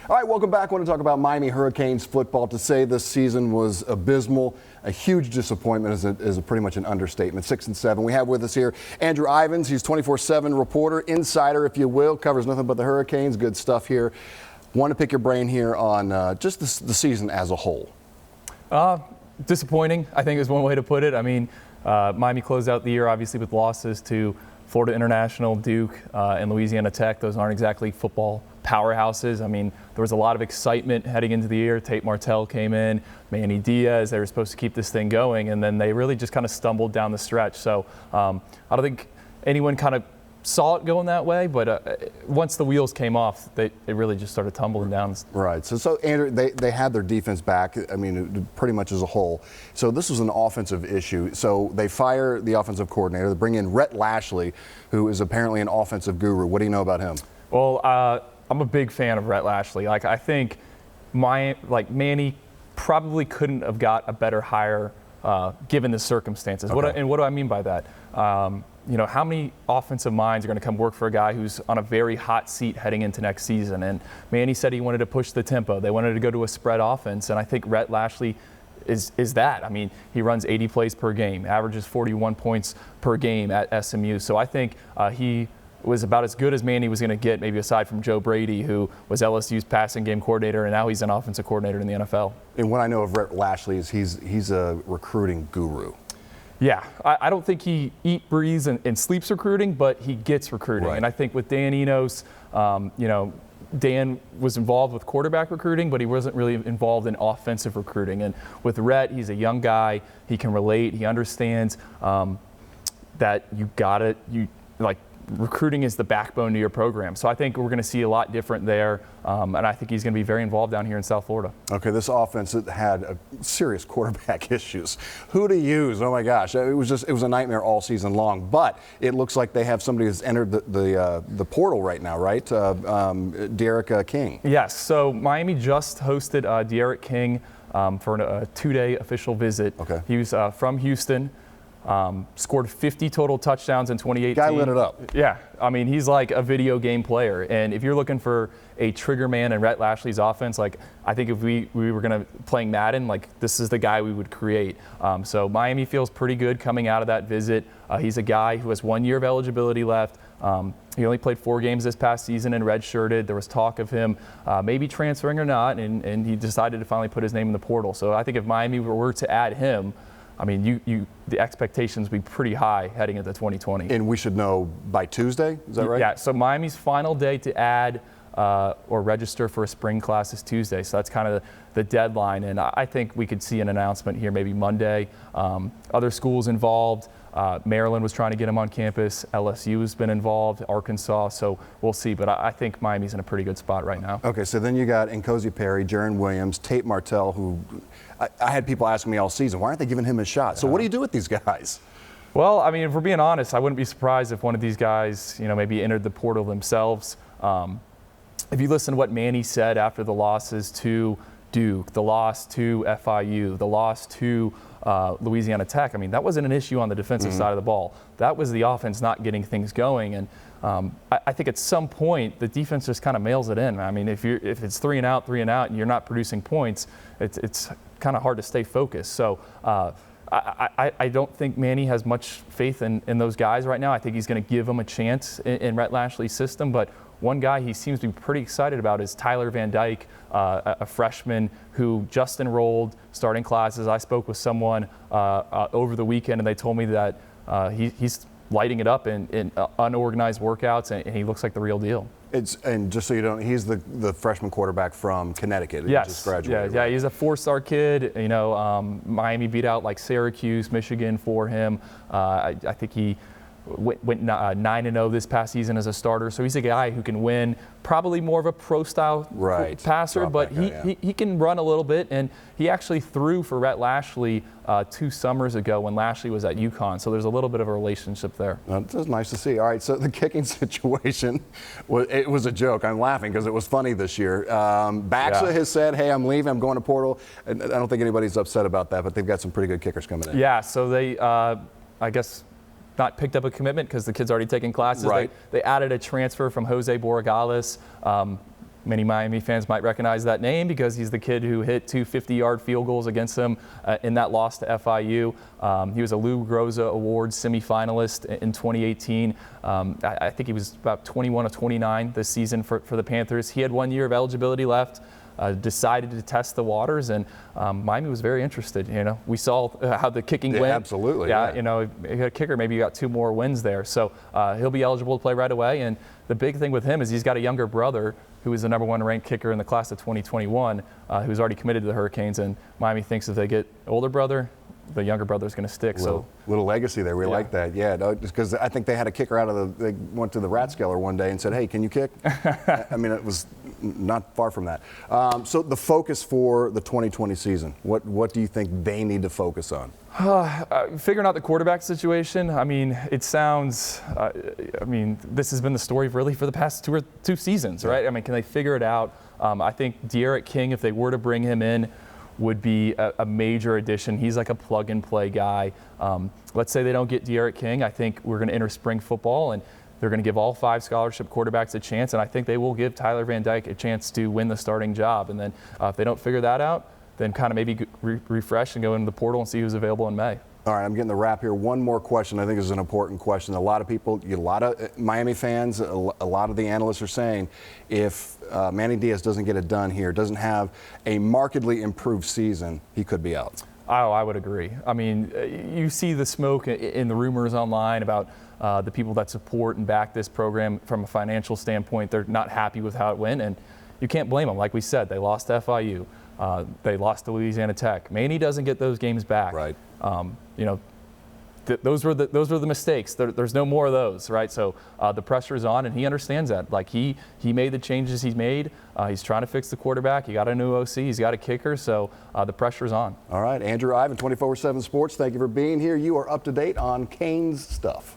All right, welcome back. I want to talk about Miami Hurricanes football. To say this season was abysmal, a huge disappointment is pretty much an understatement. 6-7. We have with us here Andrew Ivins. He's 24/7 reporter, insider, if you will. Covers nothing but the Hurricanes. Good stuff here. Want to pick your brain here on just the season as a whole. Disappointing, I think is one way to put it. I mean, Miami closed out the year obviously with losses to Florida International, Duke, and Louisiana Tech. Those aren't exactly football powerhouses. I mean, there was a lot of excitement heading into the year. Tate Martell came in, Manny Diaz. They were supposed to keep this thing going, and then they really just kind of stumbled down the stretch. So I don't think anyone kind of saw it going that way, but once the wheels came off, it really just started tumbling down. Right. So Andrew, they had their defense back, I mean, pretty much as a whole. So this was an offensive issue. So they fire the offensive coordinator. They bring in Rhett Lashlee, who is apparently an offensive guru. What do you know about him? Well, I'm a big fan of Rhett Lashlee. Like, I think Manny probably couldn't have got a better hire given the circumstances. Okay. What do I mean by that? You know, how many offensive minds are going to come work for a guy who's on a very hot seat heading into next season? And Manny said he wanted to push the tempo. They wanted to go to a spread offense, and I think Rhett Lashlee is that. I mean, he runs 80 plays per game, averages 41 points per game at SMU. So I think he was about as good as Manny was going to get, maybe aside from Joe Brady, who was LSU's passing game coordinator, and now he's an offensive coordinator in the NFL. And what I know of Rhett Lashlee is he's a recruiting guru. Yeah, I don't think he eats, breathes, and sleeps recruiting, but he gets recruiting. Right. And I think with Dan Enos, you know, Dan was involved with quarterback recruiting, but he wasn't really involved in offensive recruiting. And with Rhett, he's a young guy. He can relate. He understands that recruiting is the backbone to your program. So I think we're going to see a lot different there, and I think he's going to be very involved down here in South Florida. Okay, this offense had serious quarterback issues. Who to use? Oh my gosh, it was a nightmare all season long. But it looks like they have somebody who's entered the portal right now, right? ERIQ King. Yes. So Miami just hosted ERIQ King for a 2-day official visit. Okay. He was from Houston. Scored 50 total touchdowns in 2018. Guy lit it up. Yeah, I mean, he's like a video game player. And if you're looking for a trigger man in Rhett Lashlee's offense, like, I think if we were going to playing Madden, like, this is the guy we would create. So Miami feels pretty good coming out of that visit. He's a guy who has 1 year of eligibility left. He only played 4 games this past season and redshirted. There was talk of him maybe transferring or not, and he decided to finally put his name in the portal. So I think if Miami were to add him, I mean, the expectations would be pretty high heading into 2020. And we should know by Tuesday, is that right? Yeah, so Miami's final day to add or register for a spring class is Tuesday. So that's kind of the deadline. And I think we could see an announcement here maybe Monday. Other schools involved. Maryland was trying to get him on campus. LSU has been involved, Arkansas, so we'll see. But I think Miami's in a pretty good spot right now. Okay, so then you got N'Kosi Perry, Jaron Williams, Tate Martell, who I had people asking me all season, why aren't they giving him a shot? So what do you do with these guys? Well, I mean, if we're being honest, I wouldn't be surprised if one of these guys, you know, maybe entered the portal themselves. If you listen to what Manny said after the losses to Duke, the loss to FIU, the loss to Louisiana Tech, I mean, that wasn't an issue on the defensive side of the ball. That was the offense not getting things going. And I think at some point the defense just kind of mails it in. I mean, if it's 3 and out, and you're not producing points, it's kind of hard to stay focused. So I don't think Manny has much faith in those guys right now. I think he's going to give them a chance in Rhett Lashlee's system. But one guy he seems to be pretty excited about is Tyler Van Dyke, a freshman who just enrolled, starting classes. I spoke with someone over the weekend, and they told me that he's lighting it up in unorganized workouts, and he looks like the real deal. And just so you don't, he's the freshman quarterback from Connecticut. Yes. Just graduated. Yeah, he's a 4-star kid. You know, Miami beat out like Syracuse, Michigan for him. I think he went 9-0 this past season as a starter. So he's a guy who can win, probably more of a pro-style passer, but he can run a little bit. And he actually threw for Rhett Lashlee 2 summers ago when Lashlee was at UConn. So there's a little bit of a relationship there. That's nice to see. All right, so the kicking situation, it was a joke. I'm laughing because it was funny this year. Baxa has said, hey, I'm leaving, I'm going to portal. And I don't think anybody's upset about that, but they've got some pretty good kickers coming in. Yeah, so they, I guess, not picked up a commitment because the kid's already taken classes. Right. They added a transfer from Jose Borregales. Many Miami fans might recognize that name because he's the kid who hit 2 50-yard field goals against them in that loss to FIU. He was a Lou Groza Award semifinalist in 2018. I think he was about 21 of 29 this season for the Panthers. He had 1 year of eligibility left. Decided to test the waters, and Miami was very interested. We saw how the kicking went. Absolutely. Yeah. He had a kicker. Maybe you got 2 more wins there, so he'll be eligible to play right away. And the big thing with him is he's got a younger brother who is the #1 ranked kicker in the class of 2021, who's already committed to the Hurricanes. And Miami thinks if they get older brother, the younger brother is going to stick. Little legacy there. We like that. Yeah, because I think they had a kicker out of they went to the Rathskeller one day and said, "Hey, can you kick?" I mean, it was not far from that. So the focus for the 2020 season, what do you think they need to focus on? Figuring out the quarterback situation. I mean, it sounds. This has been the story really for the past two seasons, right? I mean, can they figure it out? I think ERIQ King, if they were to bring him in, would be a major addition. He's like a plug-and-play guy. Let's say they don't get ERIQ King. I think we're going to enter spring football, and they're going to give all 5 scholarship quarterbacks a chance, and I think they will give Tyler Van Dyke a chance to win the starting job. And then if they don't figure that out, then kind of maybe refresh and go into the portal and see who's available in May. All right, I'm getting the wrap here. One more question. I think this is an important question. A lot of people, a lot of Miami fans, a lot of the analysts are saying if Manny Diaz doesn't get it done here, doesn't have a markedly improved season, he could be out. Oh, I would agree. I mean, you see the smoke in the rumors online about the people that support and back this program from a financial standpoint. They're not happy with how it went, and you can't blame them. Like we said, they lost to FIU. They lost to Louisiana Tech. Manny doesn't get those games back. Right. Those were the mistakes. There's no more of those, right? So the pressure is on, and he understands that. Like he made the changes he's made. He's trying to fix the quarterback. He got a new OC. He's got a kicker. So the pressure is on. All right, Andrew Ivins, 24/7 Sports. Thank you for being here. You are up to date on CANES stuff.